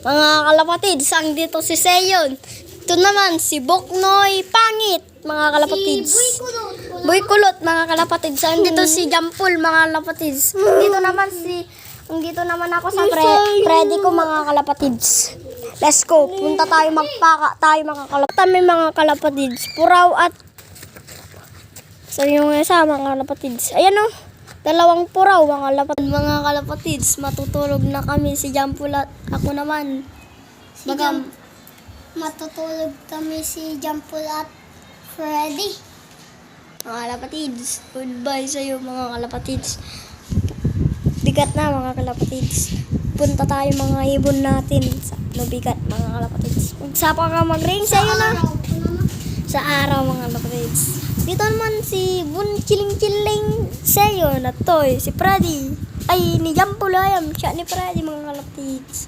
Mga kalapatids, ang dito si Seyon. Ito naman si Boknoy Pangit, mga kalapatids. Boy Kulot, mga kalapatids. Ang dito si Jampul, mga kalapatids. Dito naman ako sa Freddy ko, mga kalapatids. Let's go. Punta tayo, magpaka tayo, mga kalapatids. Kami, mga kalapatids. Puraw at sa yung isa, mga kalapatids. Ayan o. Dalawang puraw, mga kalapatids. Matutulog na kami. Si Jampul at ako naman. Matutulog kami si Jampul at Freddy. Mga kalapatids, goodbye sa iyo, mga kalapatids. Bigat na, mga kalapatids. Punta tayo, mga ibon natin sa mabigat, mga kalapatids. Magsapa ka mag-ring sa iyo na. Sa araw, mga kalapatids. Dito naman si Bun Chiling sa iyo na toy, si Freddy. Ay, ni Jampul ayam, siya ni Freddy, mga kalapatids.